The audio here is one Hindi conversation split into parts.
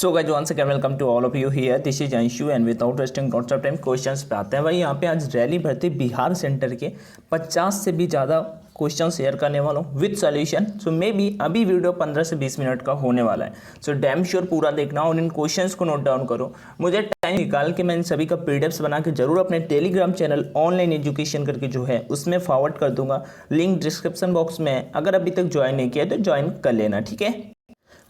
So guys once again welcome to all of you here this is Anshu and without wasting lots of time questions पे आते हैं भाई। यहाँ पे आज रैली भर्ती बिहार सेंटर के 50 से भी ज़्यादा क्वेश्चन शेयर करने वाला हूँ with solution. So may be अभी वीडियो 15 से 20 मिनट का होने वाला है। सो डैम श्योर पूरा देखना और इन क्वेश्चंस को नोट डाउन करो। मुझे टाइम निकाल के मैं इन सभी का पीडीएफ्स बना के जरूर अपने टेलीग्राम चैनल ऑनलाइन एजुकेशन करके जो है उसमें फॉरवर्ड कर दूंगा। लिंक डिस्क्रिप्शन बॉक्स में है। अगर अभी तक ज्वाइन नहीं किया तो ज्वाइन कर लेना, ठीक है।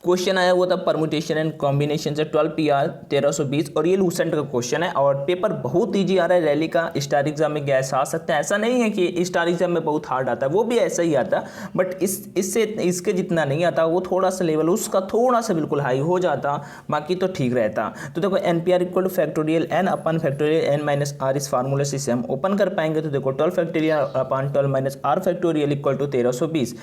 क्वेश्चन आया हुआ था परमुटेशन एंड कॉम्बिनेशन से 12 PR 1320 और ये लूसेंट का क्वेश्चन है और पेपर बहुत ईजी आ रहा है। रैली का स्टार एग्जाम में गैस आ सकता है, ऐसा नहीं है कि स्टार एग्जाम में बहुत हार्ड आता है, वो भी ऐसा ही आता बट इसके जितना नहीं आता। वो थोड़ा सा लेवल उसका थोड़ा सा बिल्कुल हाई हो जाता, बाकी तो ठीक रहता। तो देखो NPR equal to factorial n अपन फैक्टोरियल n माइनस आर इस फार्मूले से हम ओपन कर पाएंगे। तो देखो 12 फैक्टोरियल अपन 12 minus R factorial equal to 1320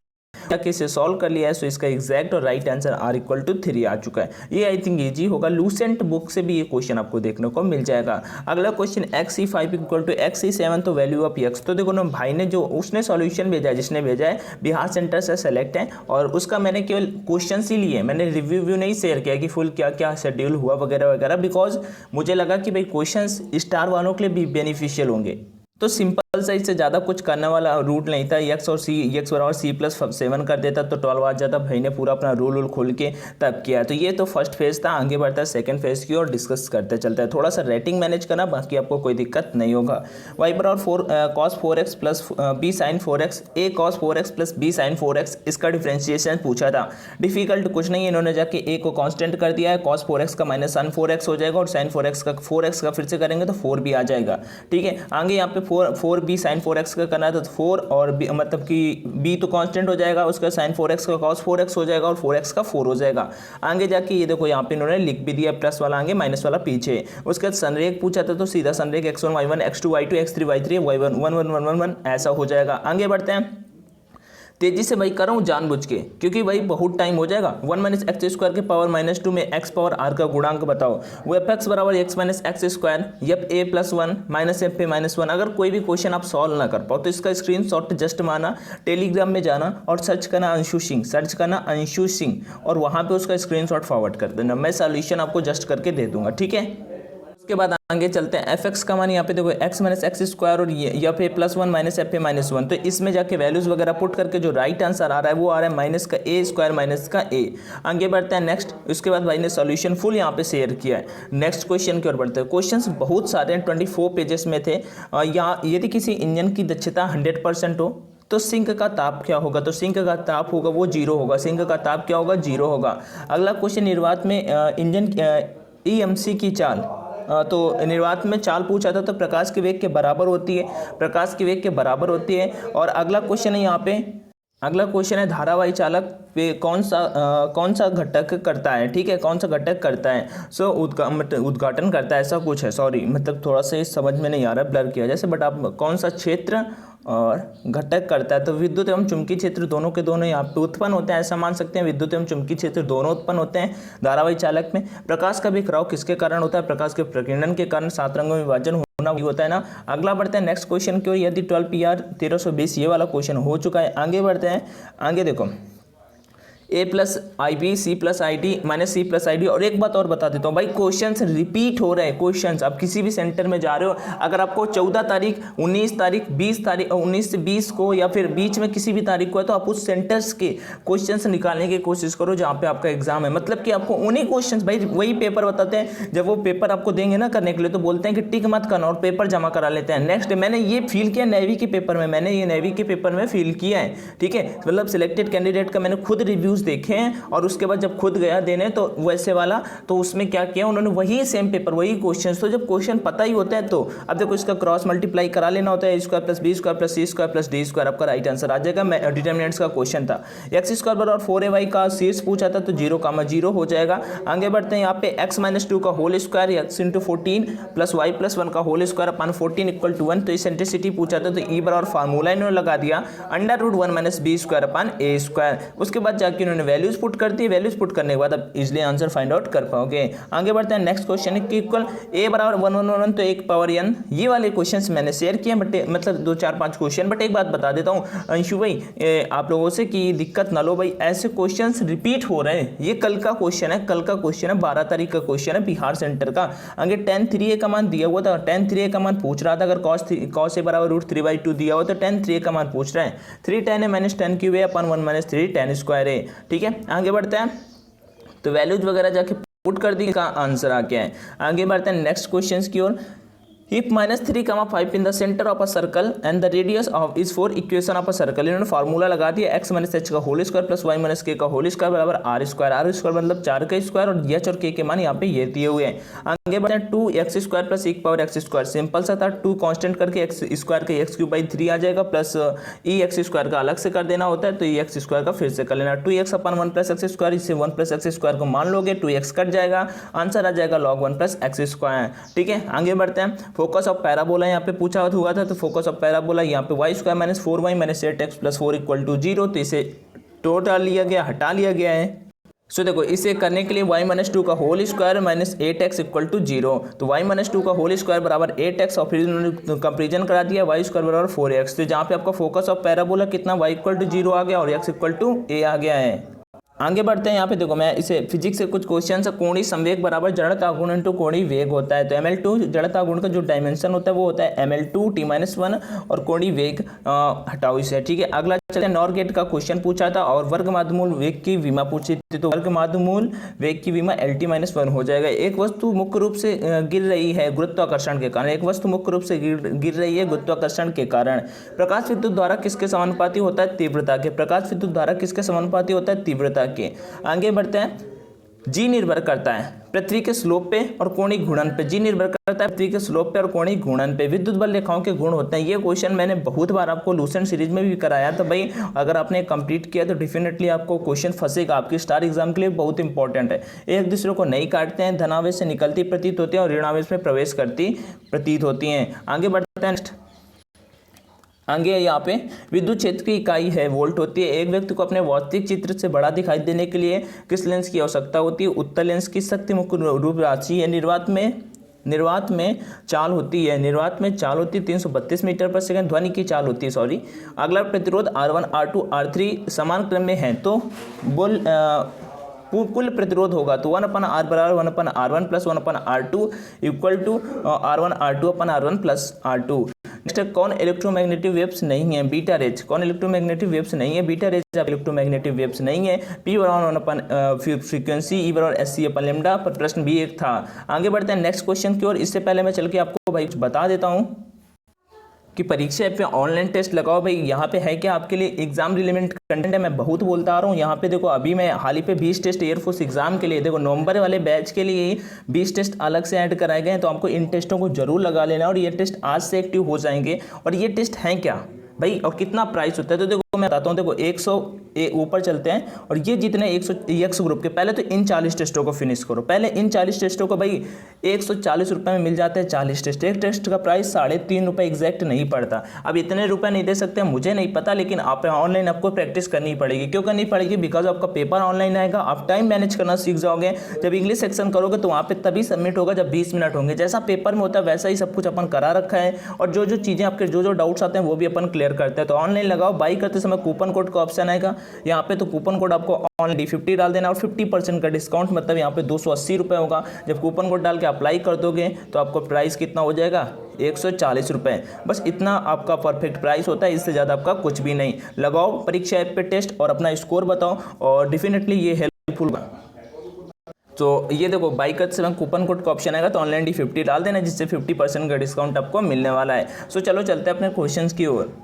इसे सॉल्व कर लिया है। सो इसका एग्जैक्ट और right answer r equal to 3 आ चुका है। ये आई थिंक इजी होगा। लूसेंट बुक से भी ये क्वेश्चन आपको देखने को मिल जाएगा। अगला question XE5 equal to XE7 तो वैल्यू ऑफ x। तो देखो ना भाई ने जो उसने सॉल्यूशन भेजा है, जिसने भेजा है बिहार सेंटर से सेलेक्ट है और उसका मैंने केवल क्वेश्चन ही लिए, मैंने रिव्यू नहीं शेयर किया कि फुल क्या क्या शेड्यूल हुआ वगैरह वगैरह, बिकॉज मुझे लगा कि भाई क्वेश्चन स्टार वालों के लिए भी बेनिफिशियल होंगे। तो सिंपल सा, इससे ज़्यादा कुछ करने वाला रूट नहीं था। x और c, x बराबर c+7 कर देता तो 12 आ जाता। भाई ने पूरा अपना रूल खोल के तब किया। तो ये तो फर्स्ट फेज था। आगे बढ़ता है सेकंड फेज की और डिस्कस करते चलता है। थोड़ा सा रेटिंग मैनेज करना, बाकी आपको कोई दिक्कत नहीं होगा। y बराबर cos 4x plus b sin 4x, a cos 4x plus b sin 4x, इसका डिफ्रेंशिएशन पूछा था। डिफिकल्ट कुछ नहीं है, इन्होंने जाके a को कांस्टेंट कर दिया है। cos 4x का माइनस sin 4x हो जाएगा और sin 4x का 4x का फिर से करेंगे तो 4 भी आ जाएगा, ठीक है। आगे यहाँ पे 4b sin 4x का करना है तो 4 और b, मतलब कि b तो कांस्टेंट हो जाएगा, उसका sin 4x का cos 4x हो जाएगा और 4x का 4 हो जाएगा। आगे जाके ये देखो यहाँ पे इन्होंने लिख भी दिया, प्लस वाला आगे माइनस वाला पीछे। उसके बाद संरेख पूछा था तो सीधा संरेख x1 y1 x2 y2 x3 y3 y1 1 1 1 1 1 ऐसा हो जाएगा। आगे बढ़ते हैं तेजी से भाई कर रहा हूँ जानबूझ के, क्योंकि भाई बहुत टाइम हो जाएगा। 1 माइनस एक्स स्क्वायर के पावर -2 में x पावर r का गुणांक बताओ। वो f(x) बराबर x minus x square, yup a plus 1 minus F पे -1। अगर कोई भी क्वेश्चन आप सॉल्व ना कर पाओ तो इसका स्क्रीनशॉट जस्ट मारना, टेलीग्राम में जाना और सर्च करना अंशु सिंह और वहाँ पे उसका स्क्रीनशॉट फॉरवर्ड कर देना। मैं सॉल्यूशन आपको जस्ट करके दे दूंगा, ठीक है। उसके बाद आगे चलते हैं। fx का मान यहाँ पे देखो x माइनस एक्स स्क्वायर और ये पे प्लस 1 माइनस एफ पे -1। तो इसमें जाके वैल्यूज वगैरह पुट करके जो राइट आंसर आ रहा है वो आ रहा है माइनस का a स्क्वायर माइनस का a। आगे बढ़ते हैं नेक्स्ट। उसके बाद भाई ने सॉल्यूशन फुल यहाँ पे शेयर किया है। नेक्स्ट क्वेश्चन की ओर बढ़ते हैं। क्वेश्चंस बहुत सारे हैं, 24 पेजेस में थे। यहाँ यदि किसी इंजन की दक्षता 100% हो तो सिंक का ताप क्या होगा? तो सिंक का ताप होगा वो 0 होगा। सिंक का ताप क्या होगा? 0 होगा। अगला क्वेश्चन, निर्वात में इंजन EMC की चाल, तो निर्वात में चाल पूछा था तो प्रकाश के वेग के बराबर होती है, और अगला क्वेश्चन है यहाँ पे, अगला क्वेश्चन है धारावाही चालक पे कौन सा घटक करता है, ठीक है, कौन सा घटक करता है। सो उद्घाटन करता है, ऐसा कुछ है। सॉरी, मतलब थोड़ा सा समझ में नहीं आ रहा है, ब्लर किया जैसे, बट आप कौन सा क्षेत्र और घटक करता है। तो विद्युत एवं चुंबकीय क्षेत्र दोनों के दोनों यहाँ पे उत्पन्न होते हैं, ऐसा मान सकते हैं। विद्युत एवं चुंबकीय क्षेत्र दोनों उत्पन्न होते हैं धारावाही चालक में। प्रकाश का बिखराव किसके कारण होता है? प्रकाश के प्रकीर्णन के कारण। 7 रंगों में विभाजन होना होता है ना। अगला बढ़ते हैं नेक्स्ट क्वेश्चन की ओर। यदि 12 PR 1320 ये वाला क्वेश्चन हो चुका है। आगे बढ़ते हैं। आगे देखो a plus IB C plus ID minus C plus ID। और एक बात और बता देता हूँ भाई, क्वेश्चंस रिपीट हो रहे हैं। क्वेश्चंस आप किसी भी सेंटर में जा रहे हो, अगर आपको 14 तारीख 19 तारीख 20 तारीख 19 से 20 को या फिर बीच में किसी भी तारीख को है तो आप उस सेंटर्स के क्वेश्चंस निकालने की कोशिश करो जहाँ पे आपका एग्जाम है। मतलब कि आपको उन्हीं क्वेश्चंस, भाई वही पेपर बताते हैं। जब वो पेपर आपको देंगे ना करने के लिए तो बोलते हैं कि टिक मत करना और पेपर जमा करा लेते हैं। नेक्स्ट मैंने ये फील किया नेवी के पेपर में, फील किया है, ठीक है। मतलब सिलेक्टेड कैंडिडेट का मैंने खुद रिव्यूज देखे हैं और उसके बाद जब खुद गया देने तो वैसे वाला, तो उसमें क्या किया उन्होंने, वही सेम पेपर वही क्वेश्चंस। तो जब क्वेश्चन पता ही होता है तो अब देखो इसका क्रॉस मल्टीप्लाई करा लेना होता है। Square plus B square plus C square plus D square, आपका राइट आंसर आ जाएगा। डिटरमिनेंट्स का क्वेश्चन था। एक्स स्क्वायर बराबर 4ay का शीर्ष पूछा था तो 0,0 हो जाएगा। आगे बढ़ते हैं। यहाँ पे x माइनस 2 का whole square x into 14 plus y plus 1 का होल स्क्वायर अपन 14 इक्वल टू 1। तो इसेंट्रिसिटी पूछा था तो E बराबर फार्मूला इन्होंने लगा दिया √1 माइनस बी स्क्वायर अपन ए स्क्वायर। उसके बाद जाके इन्होंने वैल्यूज पुट कर दी, वैल्यूज पुट करने के बाद अब इजिली आंसर फाइंड आउट कर पाओगे। आगे बढ़ते हैं, नेक्स्ट क्वेश्चन है कि इक्वल a बराबर 1 1 1 तो 1 पावर n। ये वाले क्वेश्चंस मैंने शेयर किए बट मतलब 2 4 5 क्वेश्चन, बट एक बात बता देता हूँ अंशु भाई आप लोगों से कि दिक्कत ना लो भाई, ऐसे क्वेश्चंस रिपीट हो रहे हैं। ये कल का क्वेश्चन है, कल का क्वेश्चन है, 12 तारीख का क्वेश्चन है बिहार सेंटर का। आगे tan 3a का मान दिया हुआ था, tan 3a का मान पूछ रहा था। अगर cos a बराबर √3/2 दिया हुआ तो tan 3a का मान पूछ रहा है। 3 tan a minus tan cube a upon 1 - 3 tan square a। ठीक है, आगे बढ़ते हैं, तो वैल्यूज वगैरह जाके पुट कर दी, का आंसर आ गया है। आगे बढ़ते हैं नेक्स्ट क्वेश्चंस की ओर। If -3, 5 in the center of a circle and the radius of is 4 equation of a circle, इन्होंने फार्मूला लगा दिया x - h का whole square plus y - k का होल स्क्वायर बराबर r स्क्वायर मतलब 4 का स्क्वायर, और h और k के मान यहाँ पे ये दिए हुए हैं। आगे बढ़ते हैं, 2x square plus 1 power x square, simple सा था, 2 कांस्टेंट करके x स्क्वायर के x³/3 आ जाएगा, प्लस x स्क्वायर का अलग से कर देना होता है, तो x स्क्वायर का फिर से कर लेना। 2x अपन 1 + x स्क्वायर, इससे 1 + x स्क्वायर को मान लोगे, 2x कट जाएगा, आंसर आ जाएगा log 1 + x स्क्वायर। ठीक है, आगे बढ़ते हैं, फोकस ऑफ पैराबोला यहाँ पे पूछा हुआ था, तो फोकस ऑफ पैराबोला यहाँ पे y² - 4y - 8x + 4 = 0, तो इसे टोटल लिया गया, हटा लिया गया है। सो देखो, इसे करने के लिए y - 2 का होल स्क्वायर माइनस 8x = 0, तो y - 2 का होल स्क्वायर बराबर 8x, और फिर उन्होंने कंपेरिजन करा दिया y² बराबर 4x, तो जहाँ पे आपका फोकस ऑफ पैराबोला कितना y = 0 आ गया और x = a आ गया है। आगे बढ़ते हैं, यहाँ पे देखो मैं इसे फिजिक्स से कुछ क्वेश्चन है। कोणीय संवेग बराबर जड़ता गुण इनटू कोणीय वेग होता है, तो ml2 जड़ता गुण का जो डायमेंशन होता है वो होता है ml2 t-1, और कोणीय वेग हटाओ इसे। ठीक है, अगला चलते हैं, नॉर गेट का क्वेश्चन पूछा था और वर्ग माध्यमूल वेग की विमा पूछी थी, तो वर्ग माध्यमूल वेग की विमा LT-1 हो जाएगा। एक वस्तु मुख्य रूप से गिर रही है गुरुत्वाकर्षण के कारण, एक वस्तु मुख्य रूप से गिर रही है गुरुत्वाकर्षण के कारण। प्रकाश विद्युत द्वारा किसके समानुपाती होता है? तीव्रता के। प्रकाश विद्युत द्वारा किसके समानुपाती होता है? तीव्रता के। आगे बढ़ते हैं, जी निर्भर करता है पृथ्वी के स्लोप पे और कोणीय घूर्णन पे। जी निर्भर करता है पृथ्वी के स्लोप पे और कोणीय घूर्णन पे। विद्युत बल रेखाओं के गुण होते हैं। ये क्वेश्चन मैंने बहुत बार आपको लूसेंट सीरीज में भी कराया था भाई, अगर आपने कंप्लीट किया तो डेफिनेटली आपको क्वेश्चन फंसेगा, आपकी स्टार एग्जाम के लिए बहुत इंपॉर्टेंट है। एक दूसरे को नहीं काटते हैं, धनावेश से निकलती प्रतीत होती है और ऋणावेश में प्रवेश करती प्रतीत होती हैं। आगे बढ़ते हैं, आगे यहाँ पे विद्युत क्षेत्र की इकाई है वोल्ट होती है। एक व्यक्ति को अपने वास्तविक चित्र से बड़ा दिखाई देने के लिए किस लेंस की आवश्यकता होती है? उत्तल लेंस की शक्ति मुख्य रूप राशि है। निर्वात में चाल होती है 332 मीटर पर सेकंड। ध्वनि की चाल होती है, सॉरी। अगला प्रतिरोध R1 R2 R3 समान क्रम में है, तो कुल प्रतिरोध होगा तो 1/R बराबर 1/R1 plus 1/R2 equal to R1 R2/R1 plus R2। Next, कौन इलेक्ट्रोमैग्नेटिक वेव्स नहीं है? Beta rays. कौन इलेक्ट्रोमैग्नेटिक वेव्स नहीं है? बीटा रेज इलेक्ट्रोमैग्नेटिक वेव्स नहीं है। P बराबर 1 फ्रीक्वेंसी, E बराबर SC/λ, पर प्रश्न भी एक था। आगे बढ़ते हैं नेक्स्ट क्वेश्चन की ओर। इससे पहले मैं चल के आपको भाई बता देता हूँ कि परीक्षा ऐप पे ऑनलाइन टेस्ट लगाओ भाई। यहाँ पे है क्या आपके लिए एग्जाम रिलेवेंट कंटेंट है, मैं बहुत बोलता आ रहा हूँ। यहाँ पे देखो, अभी मैं हाल ही पे 20 टेस्ट एयरफोर्स एग्जाम के लिए, देखो नवंबर वाले बैच के लिए 20 टेस्ट अलग से ऐड कराए गए हैं, तो आपको इन टेस्टों को जरूर लगा लेना। और ये टेस्ट आज से एक्टिव हो जाएंगे। और ये टेस्ट हैं क्या भाई और कितना प्राइस होता है, तो देखो मैं बताता हूँ। देखो 100 ऊपर चलते हैं, और ये जितने 100 एक्स ग्रुप के, पहले तो इन 40 टेस्टों को फिनिश करो। पहले इन 40 टेस्टों को भाई 140 रुपये में मिल जाता है 40 टेस्ट। एक टेस्ट का प्राइस 3.5 रुपये एग्जैक्ट नहीं पड़ता। अब इतने रुपये नहीं दे सकते, मुझे नहीं पता, लेकिन आप ऑनलाइन आपको प्रैक्टिस करनी पड़ेगी। क्यों करनी पड़ेगी? बिकॉज आपका पेपर ऑनलाइन आएगा, आप टाइम मैनेज करना सीख जाओगे। जब इंग्लिश सेक्शन करोगे तो वहाँ पे तभी सबमिट होगा जब 20 मिनट होंगे। जैसा पेपर में होता है वैसा ही सब कुछ अपन करा रखा है, और जो चीज़ें आपके जो डाउट्स आते हैं वो भी अपन क्लियर करते हैं। तो ऑनलाइन लगाओ। बाई करते समय कूपन कोड का ऑप्शन आएगा यहाँ पे, तो कूपन कोड आपको ऑनलाइन D50 डाल देना और 50% का डिस्काउंट, मतलब यहाँ पे 280 रुपये होगा। जब कूपन कोड डाल के अप्लाई कर दोगे तो आपको प्राइस कितना हो जाएगा? 140 रुपये। बस इतना आपका परफेक्ट प्राइस होता है, इससे ज़्यादा आपका कुछ भी नहीं। लगाओ परीक्षा ऐप पे टेस्ट और अपना स्कोर बताओ, और डेफिनेटली ये हेल्पफुल होगा। तो ये देखो, बाई करते समय कूपन कोड का ऑप्शन आएगा, तो ऑनलाइन D50 डाल देना, जिससे 50% का डिस्काउंट आपको मिलने वाला है। सो चलो चलते हैं अपने क्वेश्चन की ओर।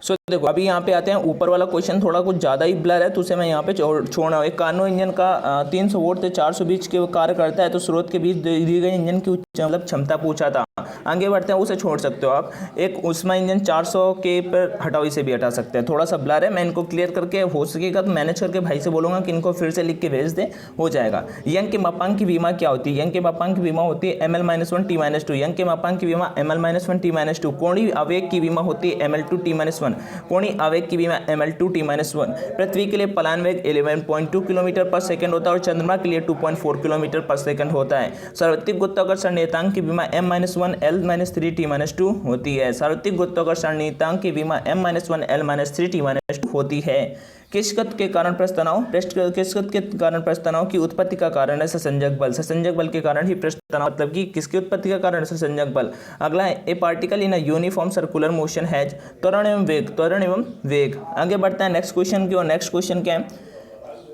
सो देखो, अभी यहाँ पे आते हैं। ऊपर वाला क्वेश्चन थोड़ा कुछ ज़्यादा ही ब्लर है, तो उसे मैं यहाँ पे छोड़ना हूँ। एक कार्नो इंजन का 300 वोल्ट से 400 बीच के कार्य करता है, तो स्रोत के बीच दी गई इंजन की मतलब क्षमता पूछा था। आगे बढ़ते हैं, उसे छोड़ सकते हो आप। एक उष्मा इंजन 400 के पर हटाओ, इसे भी हटा सकते हैं। थोड़ा सा ब्लर है, मैं इनको क्लियर करके हो सकेगा तो मैनेज करके भाई से बोलूँगा कि इनको फिर से लिख के भेज दे, हो जाएगा। यंग के मापांक की विमा क्या होती है? यंग के मापांक की विमा होती है ml-1 t-2। यंग के मापांक की विमा ml-1 t-2। कोणीय आवेग की विमा होती है ml2 t-1। कोणीय आवेग की विमा ml2t-1। पृथ्वी के लिए पलायन वेग 11.2 किलोमीटर पर सेकंड होता है और चंद्रमा के लिए 2.4 किलोमीटर पर सेकंड होता है। सार्वत्रिक गुरुत्वाकर्षण नियतांक की विमा m-1 l-3t-2 होती है। सार्वत्रिक गुरुत्वाकर्षण नियतांक की विमा m-1 l-3t-2 होती है। किस गति के कारण पृष्ठ तनाव के कारण पृष्ठ तनाव की उत्पत्ति का कारण है ससंजक बल। ससंजक बल के कारण ही पृष्ठ तनाव, मतलब कि किसकी उत्पत्ति का कारण है ससंजक बल। अगला है ए particle in a uniform circular motion has त्वरण एवं वेग। आगे बढ़ते हैं नेक्स्ट क्वेश्चन की ओर। नेक्स्ट क्वेश्चन क्या है,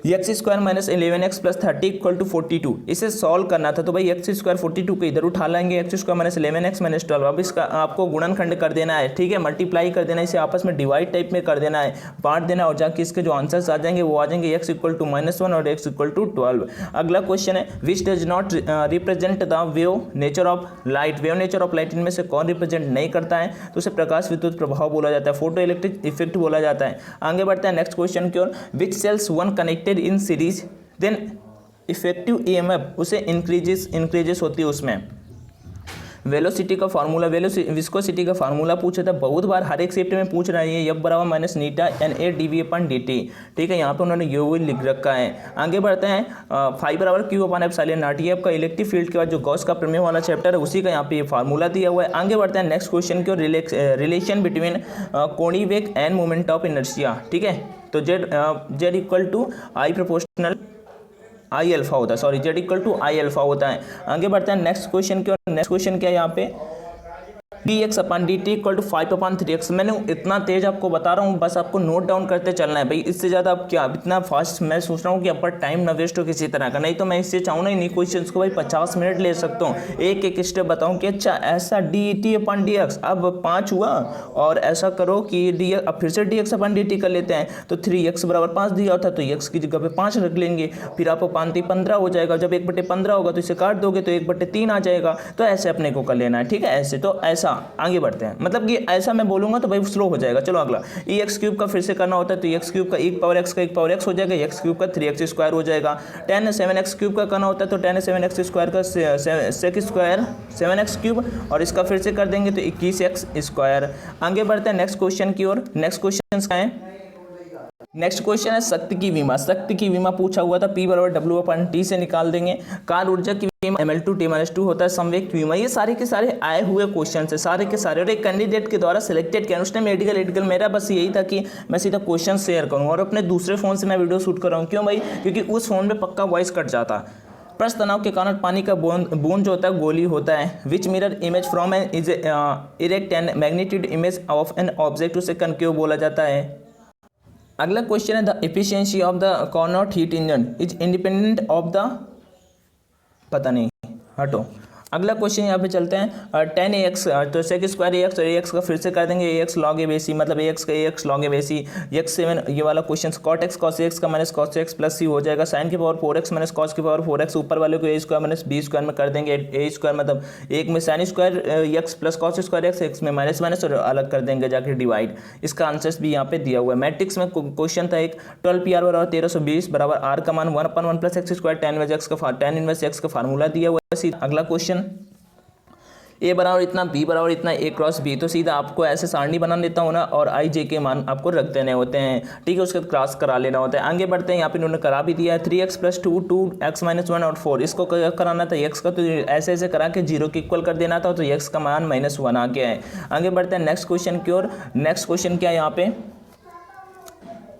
x² minus 11x plus 30 equal to 42। इसे सॉल्व करना था तो भाई x² 42 को इधर उठा लाएंगे, x² माइनस 11x माइनस 12। अब इसका आपको गुणनखंड कर देना है, ठीक है, मल्टीप्लाई कर देना है, इसे आपस में डिवाइड टाइप में कर देना है, बांट देना, और जाके इसके जो आंसर्स आ जाएंगे वो आ जाएंगे x इक्वल टू -1 और x इक्वल टू 12। अगला क्वेश्चन है which does not represent the wave nature of light. Wave nature of light इनमें से कौन रिप्रेजेंट नहीं करता है, तो उसे प्रकाश विद्युत प्रभाव बोला जाता है, फोटो इलेक्ट्रिक इफेक्ट बोला जाता है। आगे बढ़ते हैं नेक्स्ट क्वेश्चन की ओर। Which cells one connected in series then effective EMF उसे इंक्रीजेस होती है उसमें। वेलोसिटी का फार्मूला, विस्कोसिटी का फार्मूला पूछा था बहुत बार, हर एक शिफ्ट में पूछ रहा है ये, F बराबर माइनस नीटा NA dV/dt, ठीक है, यहाँ पे उन्होंने ये भी लिख रखा है। आगे बढ़ते हैं फाई बराबर Q/ε0 ये आपका इलेक्ट्रिक फील्ड के बाद जो गॉस का प्रमेय वाला चैप्टर है उसी का यहाँ पे ये फार्मूला दिया हुआ है। आगे बढ़ते हैं नेक्स्ट क्वेश्चन की, रिलेशन बिटवीन कोणीय वेग एंड मोमेंट ऑफ इनर्शिया, ठीक है, तो Z equal to I proportional I alpha होता है, sorry Z equal to I alpha होता है। आगे बढ़ते हैं नेक्स्ट क्वेश्चन की ओर। नेक्स्ट क्वेश्चन क्या है यहाँ पे, dx/dt इक्वल टू 5/3x। मैंने इतना तेज आपको बता रहा हूँ, बस आपको नोट डाउन करते चलना है भाई, इससे ज़्यादा आप क्या इतना फास्ट मैं सोच रहा हूँ कि आप पर टाइम ना वेस्ट हो किसी तरह का, नहीं तो मैं इससे चाहूँ नहीं क्वेश्चन को भाई 50 मिनट ले सकता हूँ, एक एक स्टेप बताऊँ कि अच्छा ऐसा dt/dx अब 5 हुआ, और ऐसा करो कि dx अब फिर से dx/dt कर लेते हैं, तो 3x बराबर 5 दिया होता तो x की जगह पे 5 रख लेंगे, फिर आपको 5×3 = 15 हो जाएगा, जब 1/15 होगा तो इसे काट दोगे तो 1/3 आ जाएगा, तो ऐसे अपने को कर लेना है, ठीक है, ऐसे तो ऐसा। आगे बढ़ते हैं, मतलब कि ऐसा मैं बोलूंगा तो भाई स्लो हो जाएगा। चलो अगला x³ का फिर से करना होता है तो x³ का 1/x का 1/x हो जाएगा, x³ का 3x² हो जाएगा। 10⁻7x³ का करना होता है तो 10⁻7x² का sec² 7x³ और इसका फिर से कर देंगे तो 21x²। आगे बढ़ते हैं नेक्स्ट क्वेश्चन की ओर। नेक्स्ट क्वेश्चन का है, नेक्स्ट क्वेश्चन है शक्ति की विमा। शक्ति की विमा पूछा हुआ था, P बराबर W/T से निकाल देंगे। कार्य ऊर्जा की विमा ml2t-2 होता है। संवेग की विमा, ये सारे के सारे आए हुए क्वेश्चन है, सारे के सारे, और एक कैंडिडेट के द्वारा सिलेक्टेड किया, उसने मेडिकल मेरा बस यही था कि मैं सीधा क्वेश्चन शेयर करूँ, और अपने दूसरे फोन से मैं वीडियो शूट कर रहा हूँ। क्यों भाई, क्योंकि उस फोन में पक्का वॉइस कट जाता। पृष्ठ तनाव के कारण पानी का बूंद जो होता है गोली होता है। Which mirror image from an is erect and magnitude image of an object, उसे कनकेव बोला जाता है। अगला क्वेश्चन है the efficiency of the Carnot heat engine is independent of the, पता नहीं, हटो। अगला क्वेश्चन यहाँ पे चलते हैं 10ax तो sec² ax और ax का फिर से कर देंगे ax log ab/c, मतलब ax का ax log ab/c। x7 ये वाला question cot x cos x का minus cos x plus c हो जाएगा। sin की पावर 4x माइनस cos की पावर 4x, ऊपर वाले को a² माइनस b² में कर देंगे, a² मतलब एक में sin² x plus cos² x में माइनस और अलग कर देंगे जाके डिवाइड। इसका आंसर्स भी यहाँ पे दिया हुआ है। मैट्रिक्स में क्वेश्चन था एक 12PR बराबर 1320 बराबर r का मान 1/1 plus x² tan inverse x का फार्मूला दिया हुआ है। अगला क्वेश्चन a बराबर इतना, b बराबर इतना, a क्रॉस b, तो सीधा आपको ऐसे सारणी बना लेता हूँ ना, और i j के मान आपको रख देने होते हैं, ठीक है, उसके बाद क्रॉस करा लेना होता है। आगे बढ़ते हैं, यहाँ पे इन्होंने करा भी दिया है 3x + 2 2x - 1 और 4, इसको कराना था x का, तो ऐसे ऐसे करा के 0 के इक्वल कर देना था, तो x का मान -1 आ गया है। आगे बढ़ते हैं नेक्स्ट क्वेश्चन की ओर। नेक्स्ट क्वेश्चन क्या है यहाँ पे,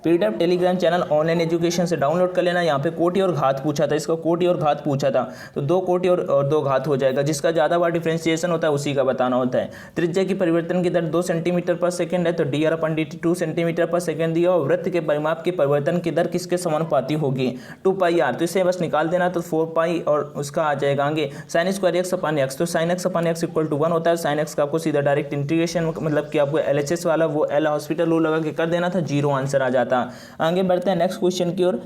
PDF Telegram channel online education से डाउनलोड कर लेना। यहाँ पे कोटि और घात पूछा था, इसका कोटि और घात पूछा था, तो 2 कोटि और 2 घात हो जाएगा, जिसका ज़्यादा बार डिफ्रेंशिएशन होता है उसी का बताना होता है। त्रिज्या की परिवर्तन की दर 2 सेंटीमीटर पर सेकंड है, तो dr/dt 2 सेंटीमीटर पर सेकंड दिया, और वृत्त के परिमाप की परिवर्तन की दर किसके समानुपाती होगी, 2πr, तो इसे बस निकाल देना, तो 4π और उसका आ जाएगा आगे sin² x/x, तो sin x/x = 1 होता है। sin x का आपको सीधा डायरेक्ट इंटीग्रेशन, मतलब कि आपको LHS वाला वो L हॉस्पिटल रूल लगा के कर देना था, 0 आंसर आ जाता। आगे बढ़ते हैं नेक्स्ट क्वेश्चन की ओर।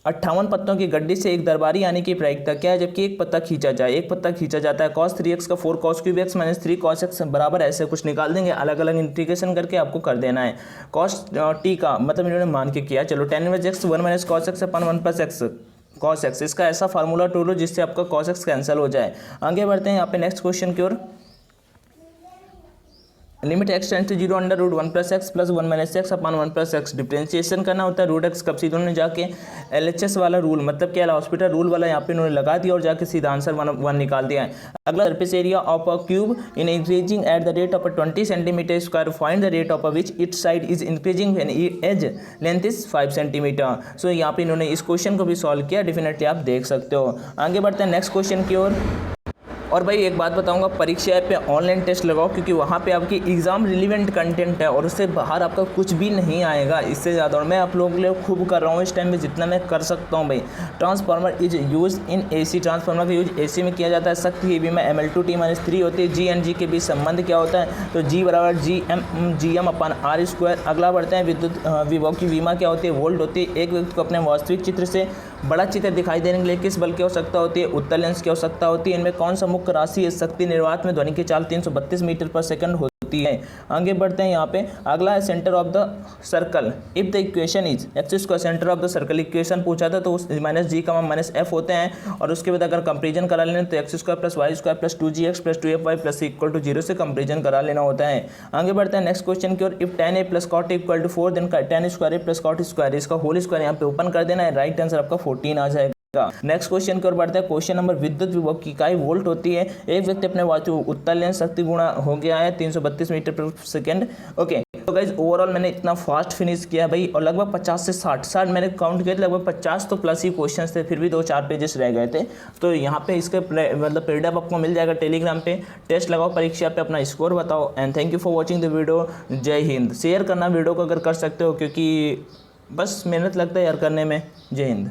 58 पत्तों की गड्डी से एक दरबारी आने की प्रायिकता क्या है, जबकि एक पत्ता खींचा जाता है। cos 3x का 4 cos³ x - 3 cos x बराबर ऐसे कुछ निकाल देंगे, अलग अलग इंटीग्रेशन करके आपको कर देना है। cos t का मतलब इन्होंने मान के किया, चलो tan inverse x 1 - cos x अपन 1 + x cos x, इसका ऐसा फार्मूला ढूंढो जिससे आपका cos x कैंसिल हो जाए। आगे बढ़ते हैं यहाँ पे नेक्स्ट क्वेश्चन की ओर। Limit x tends to zero under root one plus x plus one minus x upon one plus x. Differentiation करना होता है रूट एक्स कब सीधे उन्होंने जाके LHS वाला रूल मतलब क्या हॉस्पिटल रूल वाला यहाँ पे उन्होंने लगा दिया और जाके सीधा आंसर वन निकाल दिया है। अगला surface area of a cube in increasing at the rate of 20 centimetre square find the rate of which it side is increasing when edge length is 5 centimetre. So यहाँ पे इन्होंने इस क्वेश्चन को भी सॉल्व किया, डेफिनेटली आप देख सकते हो। आगे बढ़ते हैं नेक्स्ट क्वेश्चन की ओर। और भाई एक बात बताऊंगा, परीक्षा ऐप पे ऑनलाइन टेस्ट लगाओ क्योंकि वहाँ पे आपकी एग्जाम रिलेवेंट कंटेंट है और उससे बाहर आपका कुछ भी नहीं आएगा इससे ज़्यादा। और मैं आप लोगों के लिए खूब कर रहा हूँ इस टाइम में जितना मैं कर सकता हूँ। भाई transformer is use in AC, transformer का यूज AC में किया जाता है। सख्त हीवी में ML2T-3 होती है। G and G के बीच संबंध क्या होता है, तो G बराबर GM अपान R स्क्वायर। अगला बढ़ते हैं विद्युत विभव की विमा क्या होती है, वोल्ट होती है। एक व्यक्ति को अपने वास्तविक चित्र से बड़ा चित्र दिखाई देने के लिए किस बल की आवश्यकता होती है, उत्तर लेंस की आवश्यकता होती है। इनमें कौन सा मुख्य राशि है, शक्ति निर्वात में ध्वनि की चाल 332 मीटर पर सेकंड होती है। आगे बढ़ते हैं यहाँ पे। अगला है centre of the circle. If the equation is x square, centre of the circle equation पूछा था तो -G का माइनस F होते हैं और उसके बाद अगर कंपेरिजन करा लेना तो x square plus y square plus 2GX plus 2FY plus equal to 0 से कंपेरिजन करा लेना होता है। आगे बढ़ते हैं नेक्स्ट क्वेश्चन की ओर। If tan A plus cot A equal to 4 then tan square A plus cot square, इसका होल स्क्वायर यहाँ पे ओपन कर देना है, राइट आंसर आपका 14 आ जाएगा। नेक्स्ट क्वेश्चन की ओर बढ़ते हैं। क्वेश्चन नंबर, विद्युत विभव की इकाई वोल्ट होती है। एक व्यक्ति अपने उत्तर लेंस शक्ति गुणा हो गया है 332 मीटर पर सेकंड। ओके तो गाइज ओवरऑल मैंने इतना फास्ट फिनिश किया भाई और लगभग 50 से 60 मैंने काउंट किए थे, लगभग 50 तो प्लस ही क्वेश्चंस थे, फिर भी 2-4 पेजेस रह गए थे। तो यहाँ पे इसके मतलब पीडीएफ आपको मिल जाएगा टेलीग्राम पे। टेस्ट लगाओ, परीक्षा पे अपना स्कोर बताओ and thank you for watching the video. जय हिंद। शेयर करना वीडियो को अगर कर सकते हो क्योंकि बस मेहनत लगता है यार करने में। जय हिंद।